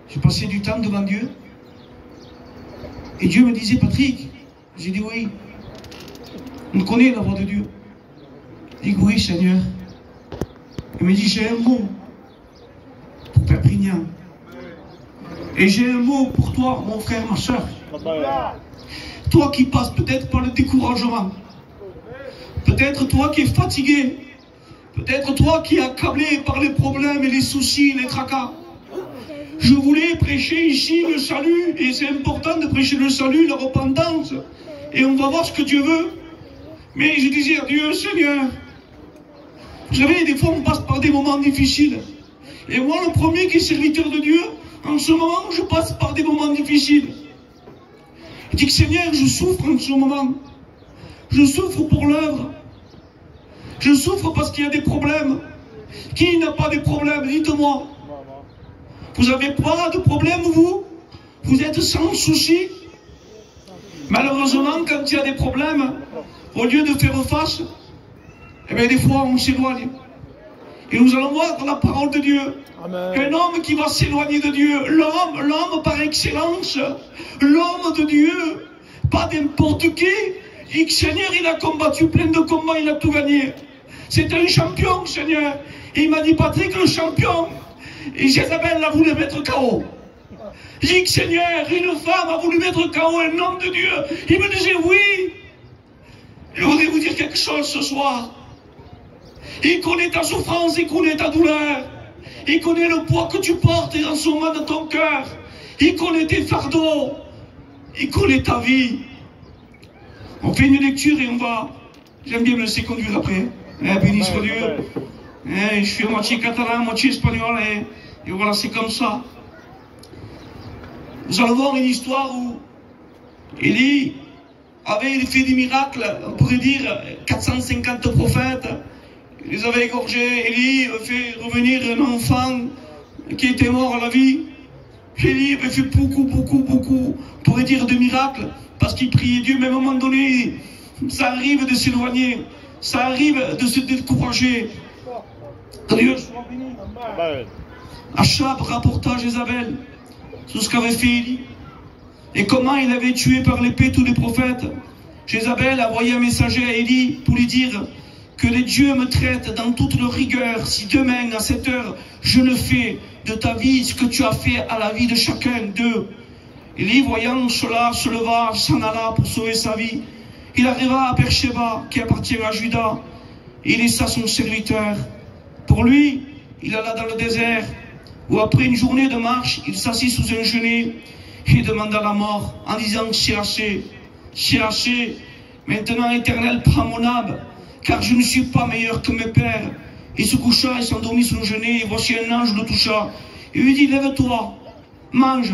J'ai passé du temps devant Dieu. Et Dieu me disait, Patrick, j'ai dit oui. On connaît la voix de Dieu. J'ai dit oui, Seigneur. Il me dit, j'ai un mot pour Perpignan. Et j'ai un mot pour toi, mon frère, ma soeur. Toi qui passes peut-être par le découragement. Peut-être toi qui es fatigué. Peut-être toi qui es accablé par les problèmes et les soucis, les tracas. Je voulais prêcher ici le salut, et c'est important de prêcher le salut, la repentance, et on va voir ce que Dieu veut. Mais je disais à Dieu, Seigneur, vous savez, des fois on passe par des moments difficiles. Et moi, le premier qui est serviteur de Dieu, en ce moment, je passe par des moments difficiles. Je dis que Seigneur, je souffre en ce moment. Je souffre pour l'œuvre. Je souffre parce qu'il y a des problèmes. Qui n'a pas de problèmes? Dites-moi. Vous n'avez pas de problème, vous? Vous êtes sans souci? Malheureusement, quand il y a des problèmes, au lieu de faire face, eh bien, des fois, on s'éloigne. Et nous allons voir dans la parole de Dieu un homme qui va s'éloigner de Dieu. L'homme par excellence, l'homme de Dieu, pas n'importe qui. Et que Seigneur, il a combattu plein de combats, il a tout gagné. C'est un champion, Seigneur. Et il m'a dit, Patrick, le champion. Et Jézabel a voulu mettre KO. J'ai dit que Seigneur, une femme a voulu mettre KO un homme de Dieu. Il me disait oui. Je voudrais vous dire quelque chose ce soir. Il connaît ta souffrance, il connaît ta douleur. Il connaît le poids que tu portes en ce moment dans ton cœur. Il connaît tes fardeaux. Il connaît ta vie. On fait une lecture et on va... J'aime bien me laisser conduire après. Béni soit Dieu. Je suis à moitié catalan, moitié espagnol. Et voilà, c'est comme ça. Nous allons voir une histoire où Élie avait fait des miracles, on pourrait dire 450 prophètes. Il les avait égorgés. Élie avait fait revenir un enfant qui était mort à la vie. Élie avait fait beaucoup, on pourrait dire, de miracles, parce qu'il priait Dieu. Mais à un moment donné, ça arrive de s'éloigner, ça arrive de se décourager. Dieu soit béni. Achab rapporta à Jézabel tout ce qu'avait fait Élie et comment il avait tué par l'épée tous les prophètes. Jézabel a envoyé un messager à Élie pour lui dire que les dieux me traitent dans toute leur rigueur si demain à cette heure je ne fais de ta vie ce que tu as fait à la vie de chacun d'eux. Élie, voyant cela, se leva, s'en alla pour sauver sa vie. Il arriva à Beersheba qui appartient à Juda et il laissa son serviteur. Pour lui, il alla dans le désert, où après une journée de marche, il s'assit sous un genêt et demanda la mort, en disant, c'est assez, maintenant Éternel, prends mon âme, car je ne suis pas meilleur que mes pères. Il se coucha et s'endormit sous le genêt, et voici un ange le toucha. Il lui dit, lève-toi, mange.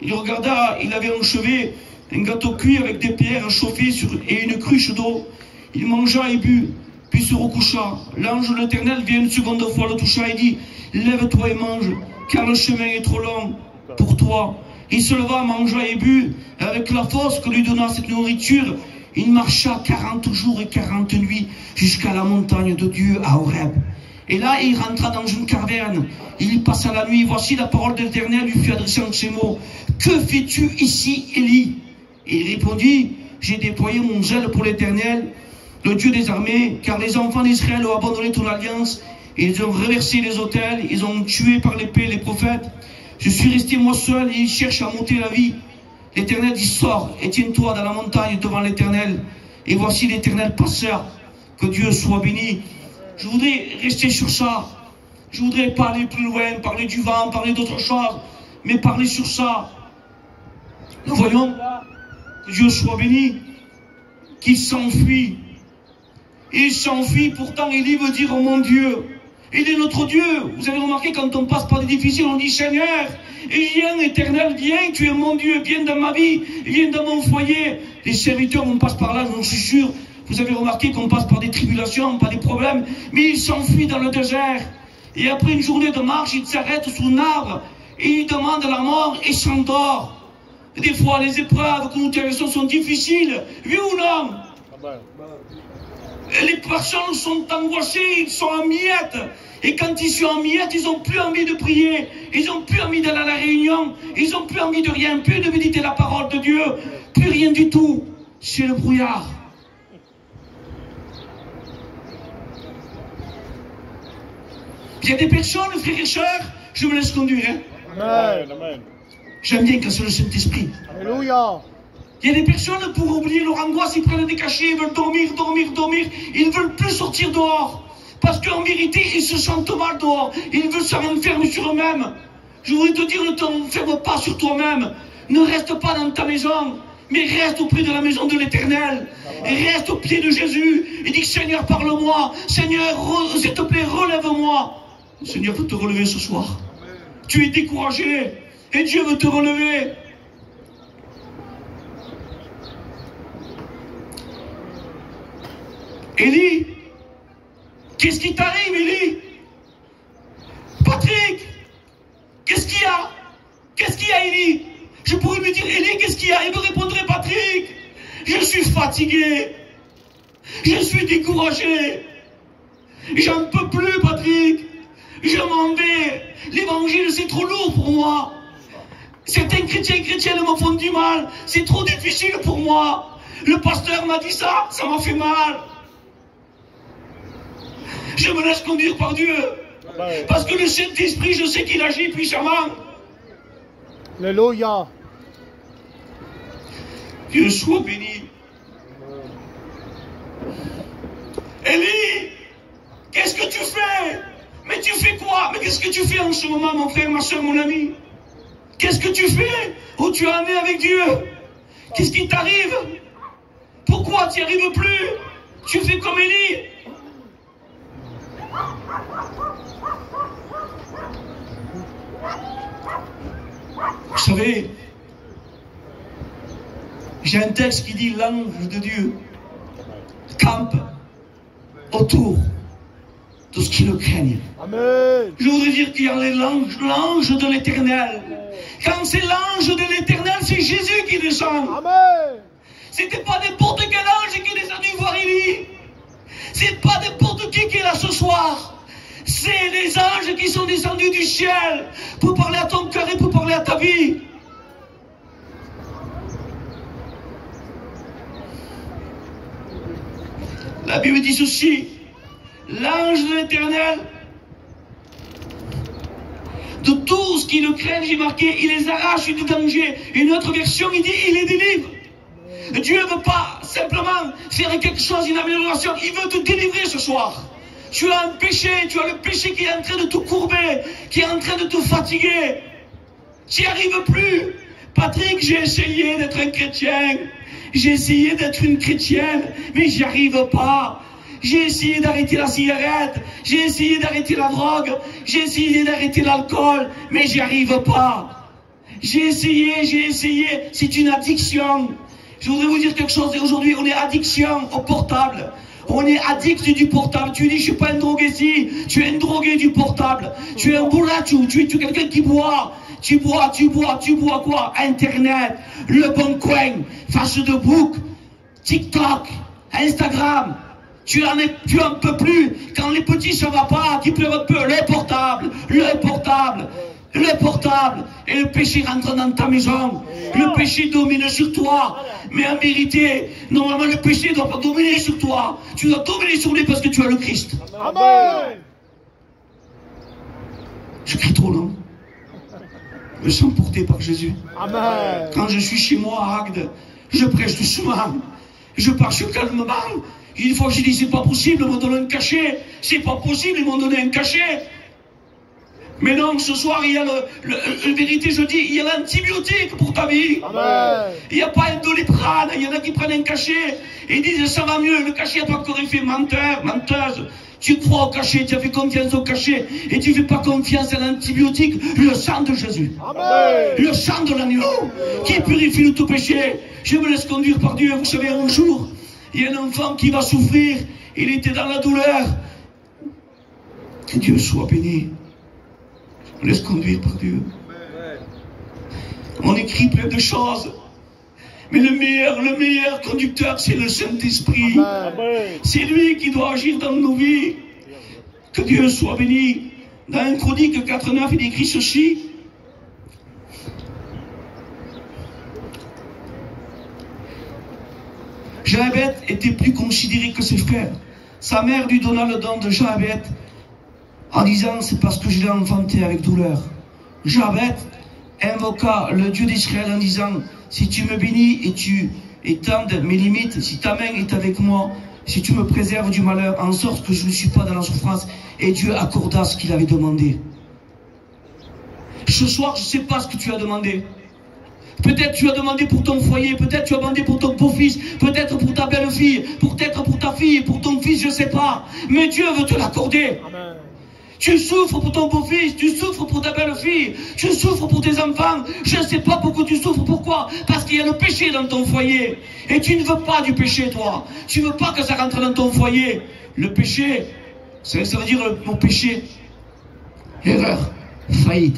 Il regarda, il avait enchevé un gâteau cuit avec des pierres chauffées et une cruche d'eau. Il mangea et but, puis se recoucha. L'ange de l'Éternel vient une seconde fois, le toucha et dit, lève-toi et mange, car le chemin est trop long pour toi. Il se leva, mangea et but, avec la force que lui donna cette nourriture. Il marcha 40 jours et 40 nuits jusqu'à la montagne de Dieu à Horeb. Et là, il rentra dans une caverne. Il y passa la nuit. Voici la parole de l'Éternel lui fut adressée en ces mots. Que fais-tu ici, Élie? Et il répondit, j'ai déployé mon zèle pour l'Éternel, le Dieu des armées, car les enfants d'Israël ont abandonné ton alliance. Ils ont renversé les autels, ils ont tué par l'épée les prophètes. Je suis resté moi seul et ils cherchent à monter la vie. L'Éternel dit, sors et tiens-toi dans la montagne devant l'Éternel. Et voici l'Éternel passeur. Que Dieu soit béni. Je voudrais rester sur ça. Je voudrais pas aller plus loin, parler du vent, parler d'autres choses, mais parler sur ça. Nous voyons que Dieu soit béni, qu'il s'enfuit. Il s'enfuit, pourtant Élie veut dire, oh mon Dieu, il est notre Dieu. Vous avez remarqué, quand on passe par des difficiles, on dit, Seigneur, viens, Éternel, viens, tu es mon Dieu, viens dans ma vie, viens dans mon foyer. Les serviteurs, on passe par là, j'en suis sûr. Vous avez remarqué qu'on passe par des tribulations, par des problèmes, mais il s'enfuit dans le désert. Et après une journée de marche, il s'arrête sous un arbre, et il demande la mort et s'endort. Des fois, les épreuves que nous traversons sont difficiles, oui ou non? Les personnes sont angoissées, ils sont en miettes. Et quand ils sont en miettes, ils n'ont plus envie de prier. Ils n'ont plus envie d'aller à la réunion. Ils n'ont plus envie de rien, plus de méditer la parole de Dieu. Plus rien du tout. C'est le brouillard. Il y a des personnes, frères et sœurs, je me laisse conduire. Hein. Amen. J'aime bien quand c'est le Saint-Esprit. Alléluia. Il y a des personnes, pour oublier leur angoisse, ils prennent des cachets, ils veulent dormir. Ils ne veulent plus sortir dehors. Parce qu'en vérité, ils se sentent mal dehors. Ils veulent se renfermer sur eux-mêmes. Je voudrais te dire, ne t'enferme pas sur toi-même. Ne reste pas dans ta maison, mais reste auprès de la maison de l'Éternel. Et reste au pied de Jésus. Et dis, Seigneur, parle-moi. Seigneur, s'il te plaît, relève-moi. Le Seigneur veut te relever ce soir. Tu es découragé. Et Dieu veut te relever. Élie, qu'est-ce qui t'arrive, Élie? Patrick, qu'est-ce qu'il y a? Qu'est-ce qu'il y a, Élie? Je pourrais lui dire, Élie, qu'est-ce qu'il y a? Il me répondrait, Patrick, je suis fatigué. Je suis découragé. J'en peux plus, Patrick. Je m'en vais. L'évangile, c'est trop lourd pour moi. Certains chrétiennes me font du mal. C'est trop difficile pour moi. Le pasteur m'a dit ça, ça m'a fait mal. Je me laisse conduire par Dieu. Parce que le Saint-Esprit, je sais qu'il agit puissamment. Alléluia. Dieu soit béni. Élie, qu'est-ce que tu fais? Mais tu fais quoi? Mais qu'est-ce que tu fais en ce moment, mon frère, ma soeur, mon ami? Qu'est-ce que tu fais? Où tu en es avec Dieu? Qu'est-ce qui t'arrive? Pourquoi tu n'y arrives plus? Tu fais comme Élie. Vous savez, j'ai un texte qui dit l'ange de Dieu campe autour de ce qui le craignent. Amen. Je voudrais dire qu'il y a l'ange de l'Éternel. Quand c'est l'ange de l'Éternel, c'est Jésus qui descend. Amen. C'était pas n'importe quel ange qui est descendu voir Élie. C'est pas n'importe qui est là ce soir. C'est les anges qui sont descendus du ciel pour parler à ton cœur et pour parler à ta vie. La Bible dit ceci, l'ange de l'Éternel, de tout ce qui le craignent, j'ai marqué, il les arrache du danger. Une autre version, il dit, il les délivre. Dieu ne veut pas simplement faire quelque chose, une amélioration, il veut te délivrer ce soir. Tu as un péché, tu as le péché qui est en train de te courber, qui est en train de te fatiguer. Tu n'y arrives plus. Patrick, j'ai essayé d'être un chrétien. J'ai essayé d'être une chrétienne, mais j'y arrive pas. J'ai essayé d'arrêter la cigarette, j'ai essayé d'arrêter la drogue, j'ai essayé d'arrêter l'alcool, mais j'y arrive pas. J'ai essayé, c'est une addiction. Je voudrais vous dire quelque chose, et aujourd'hui on est addiction au portable. On est addict du portable. Tu dis, je suis pas un drogué si. Tu es un drogué du portable. Tu es un boulatou. Tu es quelqu'un qui boit. Tu bois quoi? Internet, Le Bon Coin, Facebook, TikTok, Instagram. Tu en peux plus. Quand les petits ça va pas, qui pleurent un peu, le portable. Et le péché rentre dans ta maison. Le péché domine sur toi. Mais en vérité, normalement le péché ne doit pas dominer sur toi. Tu dois dominer sur lui parce que tu as le Christ. Amen. Je crie trop, non? Je me sens porté par Jésus. Amen. Quand je suis chez moi à Agde, je prêche doucement. Je marche calmement. Une fois que j'ai dit, c'est pas possible, ils m'ont donné un cachet. C'est pas possible, ils m'ont donné un cachet. Mais non, ce soir, il y a la vérité, je dis, il y a l'antibiotique pour ta vie. Amen. Il n'y a pas un Doliprane, il y en a qui prennent un cachet et ils disent, ça va mieux, le cachet n'a pas encore effet. Menteur, menteuse. Tu crois au cachet, tu as fait confiance au cachet et tu ne fais pas confiance à l'antibiotique, le sang de Jésus. Amen. Le sang de l'agneau qui purifie de tout péché. Je me laisse conduire par Dieu. Vous savez, un jour, il y a un enfant qui va souffrir, il était dans la douleur. Que Dieu soit béni. Je me laisse conduire par Dieu. On écrit plein de choses. Mais le meilleur conducteur, c'est le Saint-Esprit. C'est lui qui doit agir dans nos vies. Que Dieu soit béni. Dans 1 Chronique 4:9, il écrit ceci. Jochebed était plus considéré que ses frères. Sa mère lui donna le don de Jochebed en disant, c'est parce que je l'ai enfanté avec douleur. Jochebed invoqua le Dieu d'Israël en disant, si tu me bénis et tu étendes mes limites, si ta main est avec moi, si tu me préserves du malheur, en sorte que je ne suis pas dans la souffrance, et Dieu accorda ce qu'il avait demandé. Ce soir, je ne sais pas ce que tu as demandé. Peut-être tu as demandé pour ton foyer, peut-être tu as demandé pour ton beau-fils, peut-être pour ta belle-fille, peut-être pour ta fille, pour ton fils, je ne sais pas. Mais Dieu veut te l'accorder. Tu souffres pour ton beau-fils, tu souffres pour ta belle-fille, tu souffres pour tes enfants. Je ne sais pas pourquoi tu souffres. Pourquoi? Parce qu'il y a le péché dans ton foyer. Et tu ne veux pas du péché, toi. Tu ne veux pas que ça rentre dans ton foyer. Le péché, ça veut dire mon péché. Erreur, faillite.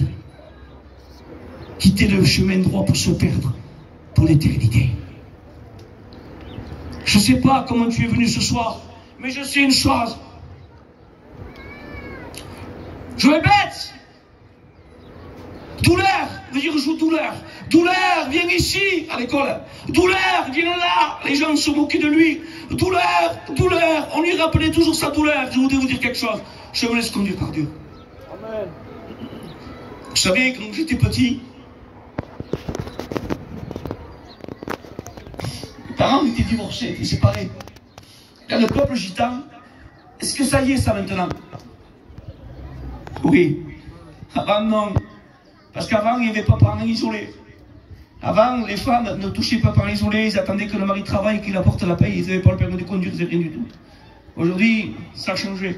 Quitter le chemin droit pour se perdre pour l'éternité. Je ne sais pas comment tu es venu ce soir, mais je sais une chose. Jochebed, douleur, veut dire joue douleur. Douleur, viens ici à l'école. Douleur, viens là. Les gens se moquaient de lui. Douleur, douleur. On lui rappelait toujours sa douleur. Je voudrais vous dire quelque chose. Je me laisse conduire par Dieu. Amen. Vous savez, quand j'étais petit, mes parents étaient divorcés, étaient séparés. Dans le peuple gitan, est-ce que ça y est ça maintenant? Oui. Avant, non. Parce qu'avant, il n'y avait pas parents isolés. Avant, les femmes ne touchaient pas parents isolés, ils attendaient que le mari travaille, qu'il apporte la paye, ils n'avaient pas le permis de conduire, ils n'avaient rien du tout. Aujourd'hui, ça a changé.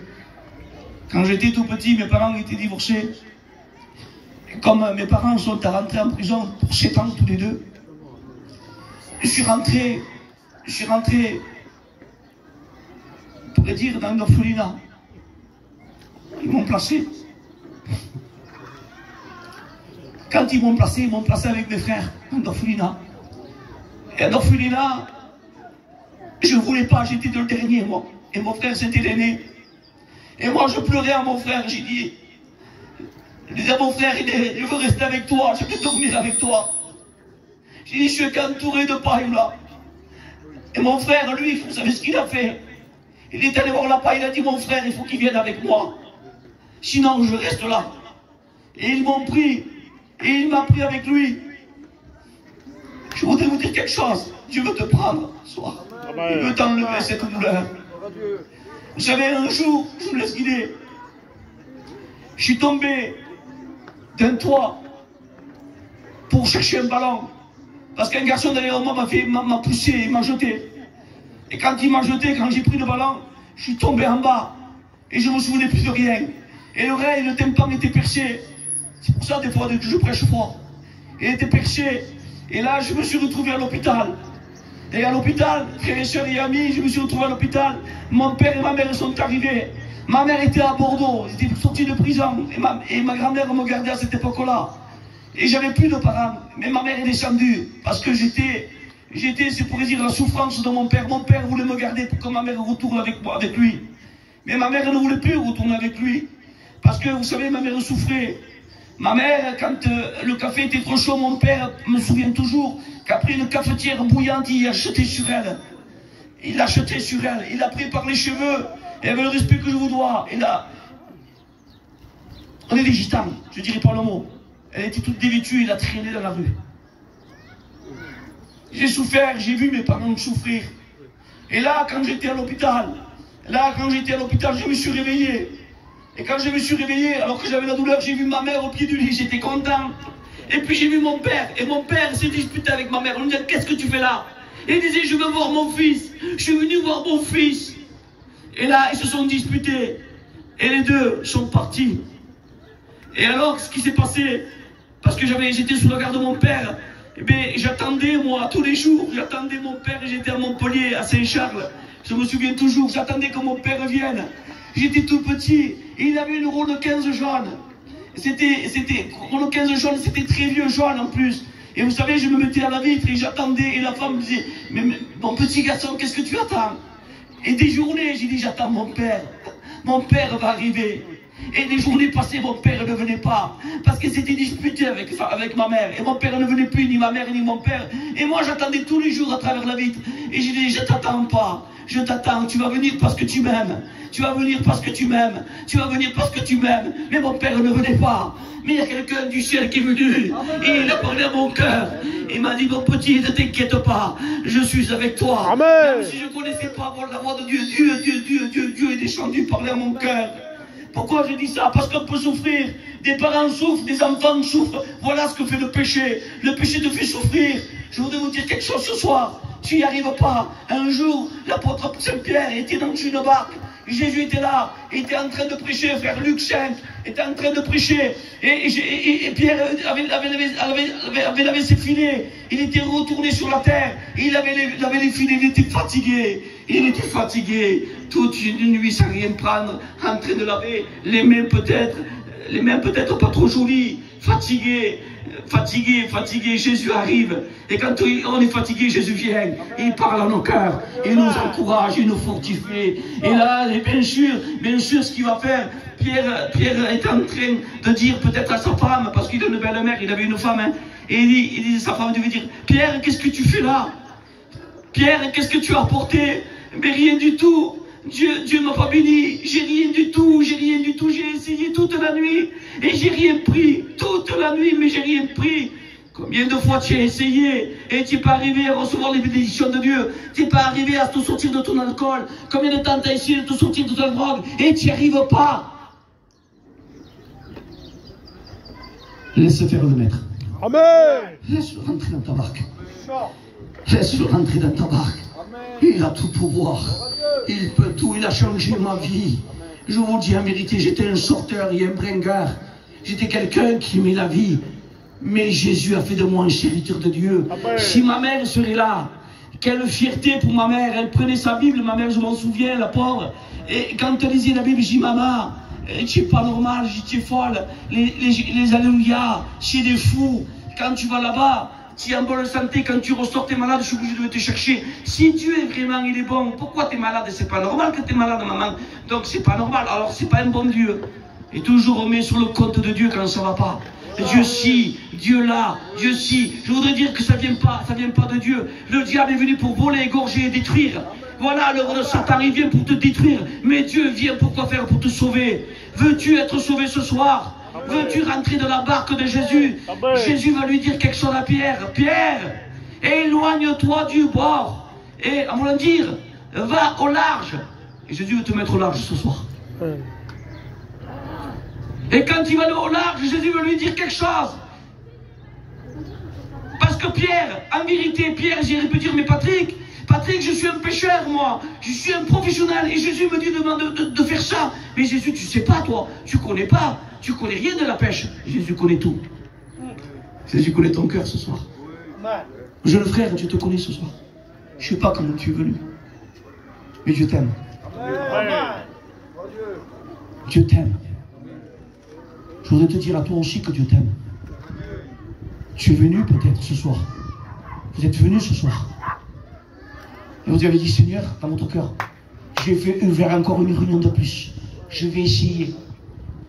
Quand j'étais tout petit, mes parents étaient divorcés. Et comme mes parents sont rentrés en prison pour 7 ans tous les deux, je suis rentré, on pourrait dire, dans une orphelinat. Ils m'ont placé. Quand ils m'ont placé avec mes frères en orphelinat. Et en orphelinat, je ne voulais pas, j'étais le dernier, moi. Et mon frère, c'était l'aîné. Et moi, je pleurais à mon frère, j'ai dit, je disais à mon frère, je veux rester avec toi, je veux dormir avec toi. J'ai dit, je suis qu'entouré de paille là. Et mon frère, lui, vous savez ce qu'il a fait? Il est allé voir la paille, il a dit, mon frère, il faut qu'il vienne avec moi. Sinon, je reste là. Et ils m'ont pris. Et il m'a pris avec lui. Je voudrais vous dire quelque chose. Dieu veut te prendre ce soir. Il veut t'enlever cette douleur. Vous savez, un jour, je me laisse guider. Je suis tombé d'un toit pour chercher un ballon. Parce qu'un garçon derrière moi m'a poussé, il m'a jeté. Et quand il m'a jeté, quand j'ai pris le ballon, je suis tombé en bas. Et je ne me souvenais plus de rien. Et l'oreille, le tympan était percé. C'est pour ça, des fois, que je prêche fort. Il était perché. Et là, je me suis retrouvé à l'hôpital. Et à l'hôpital, frères et sœurs et amis, je me suis retrouvé à l'hôpital. Mon père et ma mère sont arrivés. Ma mère était à Bordeaux. Ils étaient sortis de prison. Et ma grand-mère me gardait à cette époque-là. Et j'avais plus de parents. Mais ma mère est descendue. Parce que j'étais, c'est pour dire, la souffrance de mon père. Mon père voulait me garder pour que ma mère retourne avec moi, avec lui. Mais ma mère ne voulait plus retourner avec lui. Parce que, vous savez, ma mère souffrait. Ma mère, quand le café était trop chaud, mon père me souvient toujours qu'après une cafetière bouillante, il a jeté sur elle. Il l'a jeté sur elle. Il l'a pris par les cheveux. Et avec le respect que je vous dois. Et là, on est des gitans, je ne dirais pas le mot. Elle était toute dévêtue, il l'a traînée dans la rue. J'ai souffert, j'ai vu mes parents souffrir. Et là, quand j'étais à l'hôpital, je me suis réveillé. Et quand je me suis réveillé, alors que j'avais la douleur, j'ai vu ma mère au pied du lit, j'étais content. Et puis j'ai vu mon père, et mon père s'est disputé avec ma mère. On lui disait, qu'est-ce que tu fais là? Et il disait, je veux voir mon fils. Je suis venu voir mon fils. Et là, ils se sont disputés. Et les deux sont partis. Et alors, ce qui s'est passé, parce que j'étais sous la garde de mon père, eh bien, j'attendais, moi, tous les jours, j'attendais mon père, et j'étais à Montpellier, à Saint-Charles. Je me souviens toujours, j'attendais que mon père vienne. J'étais tout petit, et il avait une Renault 15 jaune. Renault 15 jaune, c'était très vieux jaune en plus. Et vous savez, je me mettais à la vitre et j'attendais. Et la femme me disait, mais mon petit garçon, qu'est-ce que tu attends? Et des journées, j'ai dit, j'attends mon père. Mon père va arriver. Et des journées passées, mon père ne venait pas. Parce qu'il s'était disputé avec ma mère. Et mon père ne venait plus, ni ma mère, ni mon père. Et moi, j'attendais tous les jours à travers la vitre. Et j'ai dit, je t'attends pas. Je t'attends. Tu vas venir parce que tu m'aimes. Tu vas venir parce que tu m'aimes. Tu vas venir parce que tu m'aimes. Mais mon père ne venait pas. Mais il y a quelqu'un du ciel qui est venu. Et il a parlé à mon cœur. Il m'a dit, mon petit, ne t'inquiète pas. Je suis avec toi. Amen. Même si je ne connaissais pas la voix de Dieu, Dieu est descendu parler à mon cœur. Pourquoi je dis ça? Parce qu'on peut souffrir. Des parents souffrent, des enfants souffrent. Voilà ce que fait le péché. Le péché te fait souffrir. Je voudrais vous dire quelque chose ce soir. Tu n'y arrives pas. Un jour, l'apôtre Saint-Pierre était dans une barque. Jésus était là, il était en train de prêcher, frère Luc 5 était en train de prêcher, et Pierre avait lavé ses filets, il était retourné sur la terre, il avait les filets, il était fatigué, toute une nuit sans rien prendre, en train de laver, les mains peut-être pas trop jolies, fatigué, Jésus arrive. Et quand on est fatigué, Jésus vient. Il parle à nos cœurs. Il nous encourage, il nous fortifie. Et là, bien sûr, ce qu'il va faire, Pierre est en train de dire peut-être à sa femme, parce qu'il a une belle mère, il avait une femme, hein, et il dit, sa femme devait dire, Pierre, qu'est-ce que tu fais là? Pierre, qu'est-ce que tu as apporté? Mais rien du tout. Dieu m'a pas béni, j'ai rien du tout, j'ai essayé toute la nuit et j'ai rien pris, toute la nuit, mais j'ai rien pris. Combien de fois tu as essayé et tu n'es pas arrivé à recevoir les bénédictions de Dieu, tu n'es pas arrivé à te sortir de ton alcool, combien de temps tu as essayé de te sortir de ta drogue et tu n'y arrives pas. Laisse faire le maître. Amen. Laisse-le rentrer dans ta barque. Laisse-le rentrer dans ta barque. Il a tout pouvoir. Il peut tout. Il a changé ma vie. Je vous dis en vérité, j'étais un sorteur et un bringard. J'étais quelqu'un qui aimait la vie. Mais Jésus a fait de moi un serviteur de Dieu. Si ma mère serait là, quelle fierté pour ma mère. Elle prenait sa Bible, ma mère, je m'en souviens, la pauvre. Et quand elle lisait la Bible, je dis, maman, tu es pas normal, tu es folle. Les alléluia, c'est des fous. Quand tu vas là-bas, tu es en bonne santé, quand tu ressors, tu es malade, je suis obligé de te chercher. Si Dieu est vraiment, il est bon, pourquoi tu es malade? C'est pas normal que tu es malade, maman. Donc c'est pas normal, alors c'est pas un bon Dieu. Et toujours on met sur le compte de Dieu quand ça va pas. Dieu si, Dieu là, Dieu si. Je voudrais dire que ça vient pas de Dieu. Le diable est venu pour voler, égorger et détruire. Voilà, l'œuvre de Satan, il vient pour te détruire. Mais Dieu vient pour quoi faire? Pour te sauver. Veux-tu être sauvé ce soir? Veux-tu rentrer dans la barque de Jésus? Jésus va lui dire quelque chose à Pierre. Pierre, éloigne-toi du bord. Et à voulant dire, va au large. Et Jésus veut te mettre au large ce soir. Et quand il va aller au large, Jésus veut lui dire quelque chose. Parce que Pierre, en vérité, Pierre, j'irais peut dire, mais Patrick, je suis un pécheur, moi. Je suis un professionnel. Et Jésus me dit de faire ça. Mais Jésus, tu sais pas, toi. Tu connais pas. Tu connais rien de la pêche. Jésus connaît tout. Jésus connaît ton cœur ce soir. Jeune frère, Dieu te connaît ce soir. Je ne sais pas comment tu es venu. Mais Dieu t'aime. Dieu t'aime. Je voudrais te dire à toi aussi que Dieu t'aime. Tu es venu peut-être ce soir. Vous êtes venu ce soir. Et vous avez dit, Seigneur, dans votre cœur, je vais ouvrir encore une réunion de plus. Je vais essayer.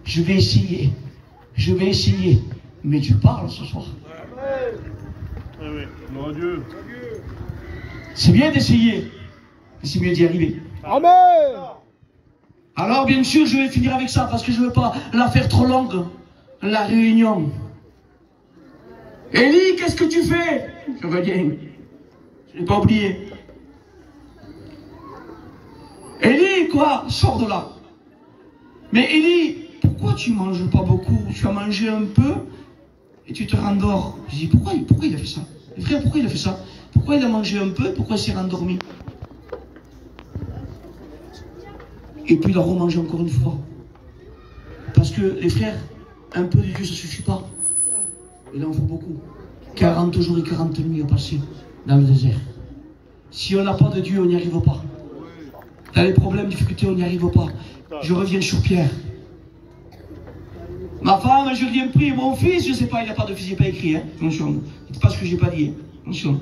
Je vais essayer. Mais Dieu parle ce soir. C'est bien d'essayer, mais c'est mieux d'y arriver. Amen. Alors bien sûr, je vais finir avec ça, parce que je ne veux pas la faire trop longue, la réunion. Élie, qu'est-ce que tu fais? Je reviens. Je n'ai pas oublié. Élie, quoi? Sors de là. Mais Élie, pourquoi tu ne manges pas beaucoup? Tu as mangé un peu et tu te rendors. Je dis, pourquoi il a fait ça? Les frères, pourquoi il a fait ça? Pourquoi il a mangé un peu? Pourquoi il s'est rendormi? Et puis il a remangé encore une fois. Parce que les frères, un peu de Dieu, ça ne suffit pas. Il en faut beaucoup. 40 jours et 40 nuits à passer dans le désert. Si on n'a pas de Dieu, on n'y arrive pas. Dans les problèmes, difficultés, on n'y arrive pas. Je reviens sur Pierre. Ma femme, je lui ai pris. Mon fils, je ne sais pas, il n'a pas de fils, il n'est pas écrit. Hein. Attention, c'est pas ce que j'ai pas dit. Hein. Attention.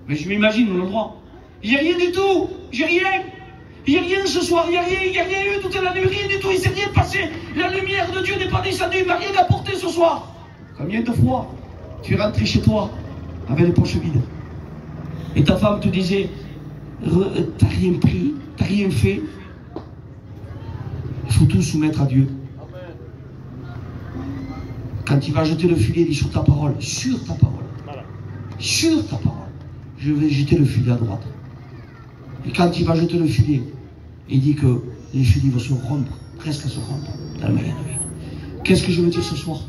Mais je m'imagine mon endroit. Il n'y a rien du tout. J'ai rien. Il n'y a rien ce soir. Il n'y a rien eu toute la nuit. Rien du tout. Il ne s'est rien passé. La lumière de Dieu n'est pas descendue. Il ne m'a rien apporté ce soir. Combien de fois tu es rentré chez toi avec les poches vides? Et ta femme te disait, t'as rien pris, t'as rien fait. Il faut tout soumettre à Dieu. Quand il va jeter le filet, il dit sur ta parole, sur ta parole, sur ta parole, je vais jeter le filet à droite. Et quand il va jeter le filet, il dit que les filets vont se rompre, presque à se rompre, dans le moyen de vie. Qu'est-ce que je veux dire ce soir?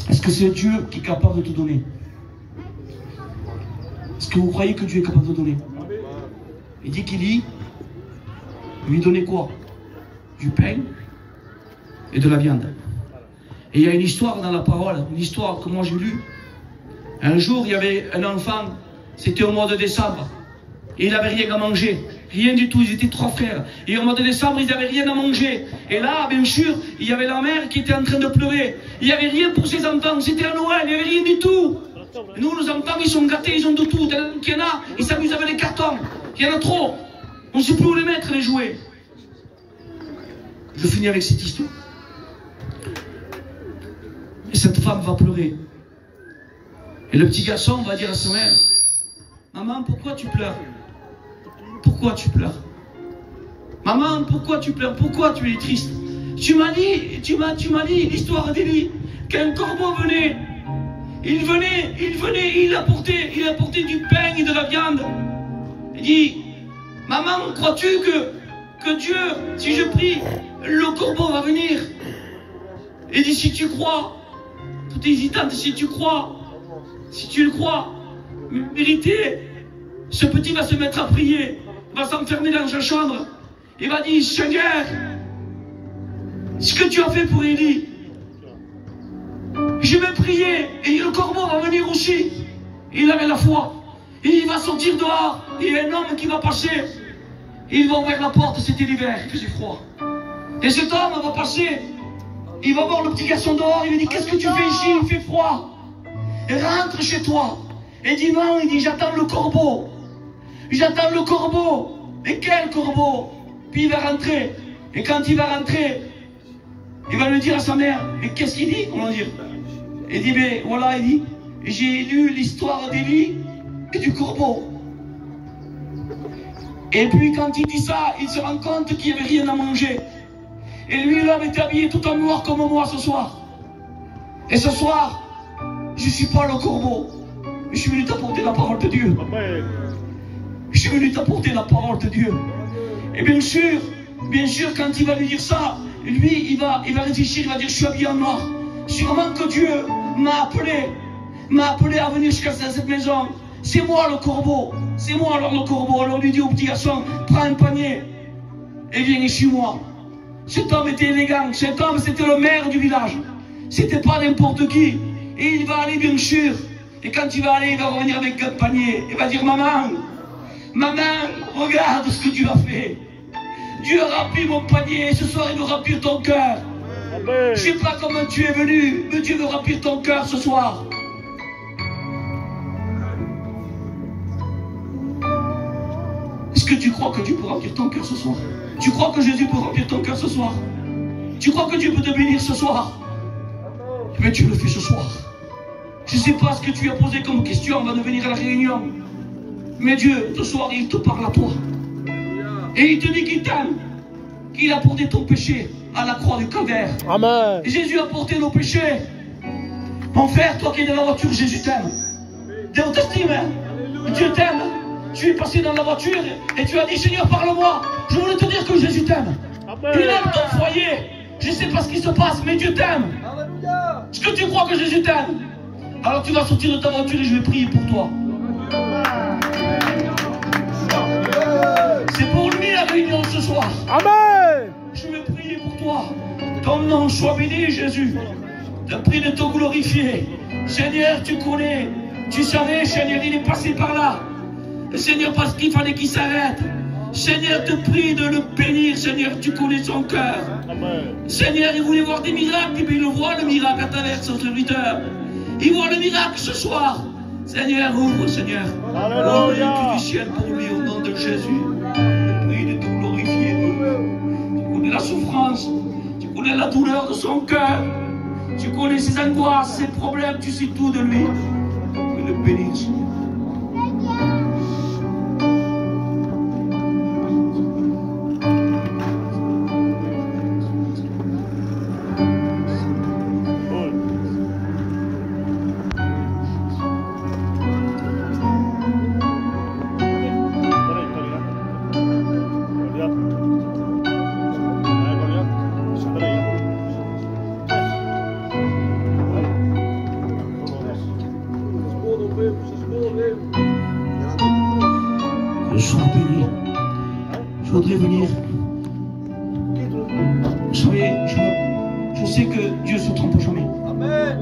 Est-ce que c'est Dieu qui est capable de te donner? Est-ce que vous croyez que Dieu est capable de donner? Il dit qu'il lui donnait quoi? Du pain et de la viande. Et il y a une histoire dans la parole, une histoire que moi j'ai lue. Un jour, il y avait un enfant, c'était au mois de décembre, et il n'avait rien à manger. Rien du tout, ils étaient 3 frères. Et au mois de décembre, ils n'avaient rien à manger. Et là, bien sûr, il y avait la mère qui était en train de pleurer. Il n'y avait rien pour ses enfants, c'était à Noël, il n'y avait rien du tout. Et nous, nos enfants, ils sont gâtés, ils ont de tout. Il y en a, ils s'amusent avec les cartons. Il y en a trop. On ne sait plus où les mettre, les jouets. Je finis avec cette histoire. Et cette femme va pleurer. Et le petit garçon va dire à sa mère, maman, pourquoi tu pleures? Pourquoi tu pleures? Maman, pourquoi tu pleures? Pourquoi tu es triste? Tu m'as dit l'histoire d'Élie, qu'un corbeau venait. Il venait, il apportait du pain et de la viande. Il dit, maman, crois-tu que Dieu, si je prie, le corbeau va venir? Il dit, si tu crois, toute hésitante, si tu crois, si tu le crois, vérité, ce petit va se mettre à prier, va s'enfermer dans sa chambre, il va dire, Seigneur, ce que tu as fait pour Élie, je vais prier et le corbeau va venir aussi. Il avait la foi. Et il va sortir dehors. Il y a un homme qui va passer. Il va ouvrir la porte, c'était l'hiver, il faisait froid. Et cet homme va passer. Il va voir le petit garçon dehors, il lui dit, qu'est-ce que tu fais ici? Il fait froid. Et rentre chez toi. Et il dit non, il dit, j'attends le corbeau. J'attends le corbeau. Et quel corbeau? Puis il va rentrer. Et quand il va rentrer, il va lui dire à sa mère, mais qu'est-ce qu'il dit? Comment dire? Il dit, mais voilà, il dit, j'ai lu l'histoire d'Élie et du corbeau. Et puis quand il dit ça, il se rend compte qu'il n'y avait rien à manger. Et lui, l'homme était habillé tout en noir comme moi ce soir. Et ce soir, je ne suis pas le corbeau. Je suis venu t'apporter la parole de Dieu. Je suis venu t'apporter la parole de Dieu. Et bien sûr, quand il va lui dire ça, lui, il va réfléchir, il va dire, je suis habillé en noir. Sûrement que Dieu m'a appelé à venir jusqu'à cette maison. C'est moi le corbeau. C'est moi alors le corbeau. Alors lui dit au petit garçon, prends un panier et viens ici moi. Cet homme était élégant. Cet homme, c'était le maire du village. C'était pas n'importe qui. Et il va aller bien sûr. Et quand il va aller, il va revenir avec un panier. Il va dire, maman, regarde ce que tu as fait. Dieu a rempli mon panier. Ce soir, il veut remplir ton cœur. Je ne sais pas comment tu es venu, mais Dieu veut remplir ton cœur ce soir. Est-ce que tu crois que Dieu peut remplir ton cœur ce soir? Tu crois que Jésus peut remplir ton cœur ce soir? Tu crois que Dieu peut te bénir ce soir? Mais tu le fais ce soir. Je ne sais pas ce que tu as posé comme question avant de venir à la réunion. Mais Dieu, ce soir, il te parle à toi. Et il te dit qu'il t'aime. Qu'il a porté ton péché à la croix du Calvaire. Amen. Jésus a porté nos péchés. Mon frère, toi qui es dans la voiture, Jésus t'aime. On t'estime, hein? Dieu t'aime. Tu es passé dans la voiture et tu as dit, Seigneur, parle-moi. Je voulais te dire que Jésus t'aime. Il aime ton foyer. Je ne sais pas ce qui se passe, mais Dieu t'aime. Est-ce que tu crois que Jésus t'aime? Alors tu vas sortir de ta voiture et je vais prier pour toi. C'est pour lui la réunion ce soir. Amen. Je vais prier pour toi. Ton nom soit béni, Jésus. Je prie de te glorifier. Seigneur, tu connais. Tu savais, Seigneur, il est passé par là. Seigneur, parce qu'il fallait qu'il s'arrête. Seigneur, te prie de le bénir. Seigneur, tu connais son cœur. Seigneur, il voulait voir des miracles, et puis il voit le miracle à travers son serviteur. Il voit le miracle ce soir. Seigneur, ouvre, Seigneur. Ouvre les clés du ciel pour lui au nom de Jésus. Je prie de te glorifier. Tu connais la souffrance. Tu connais la douleur de son cœur. Tu connais ses angoisses, ses problèmes. Tu sais tout de lui. Que le bénir, Seigneur. Je voudrais venir. Vous savez, je sais que Dieu ne se trompe jamais. Amen.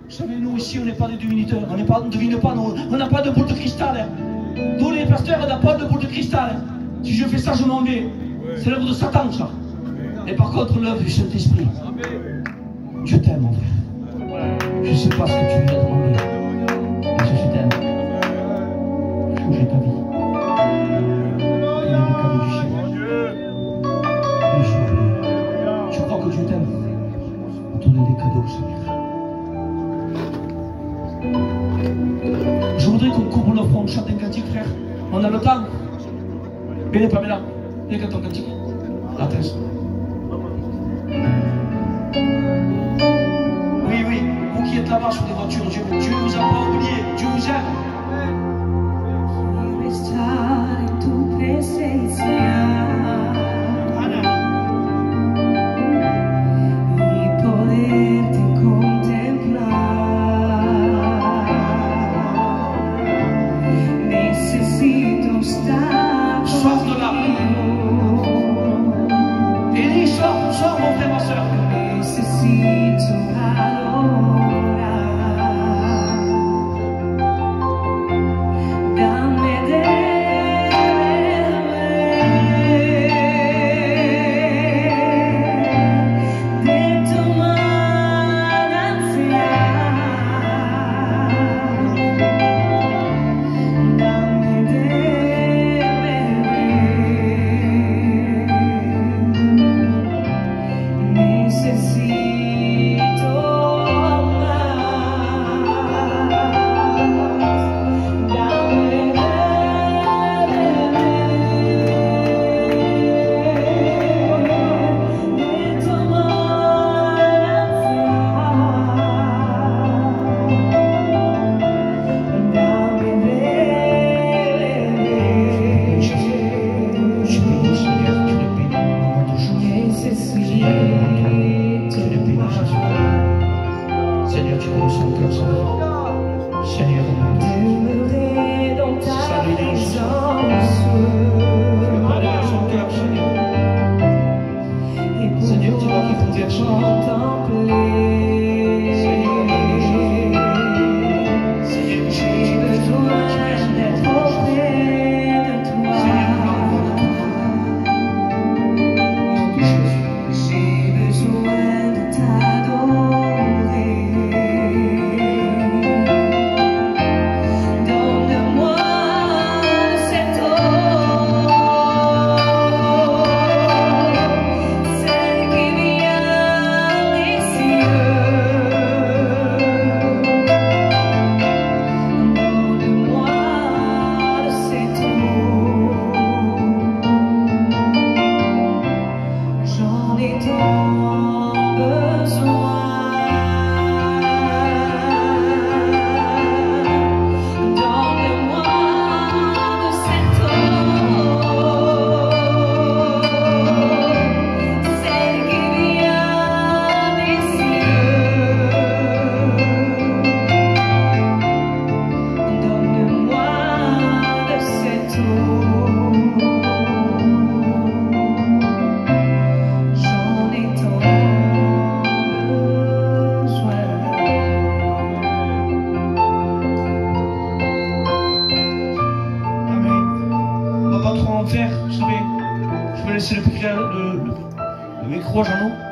Vous savez, nous ici, on n'est pas des divinateurs. On ne devine pas, on n'a pas de boule de cristal. Hein. Nous, les pasteurs, on n'a pas de boule de cristal. Hein. Si je fais ça, je m'en vais. C'est l'œuvre de Satan, ça. Et par contre, l'œuvre du Saint-Esprit. Je t'aime, mon frère. Je ne sais pas ce que tu lui as demandé. Mais je t'aime. Changer ta vie. Il y a des cadeaux du ciel. Je crois que Dieu t'aime. On te donne des cadeaux, Seigneur. Je voudrais qu'on couvre le front, on chante un cantique, frère. On a le temps. Viens, Pamela. Viens, cante ton cantique. Attends. Oui, vous qui êtes là-bas sur les voitures, Dieu ne vous a pas oublié. Dieu vous aime. Estar en tu presencia y poderte contemplar. Necesito estar contigo. Élie, sors, mon frère, ma soeur. Necesito adorar. Dame de see you. peux laisser le micro à Jeannot.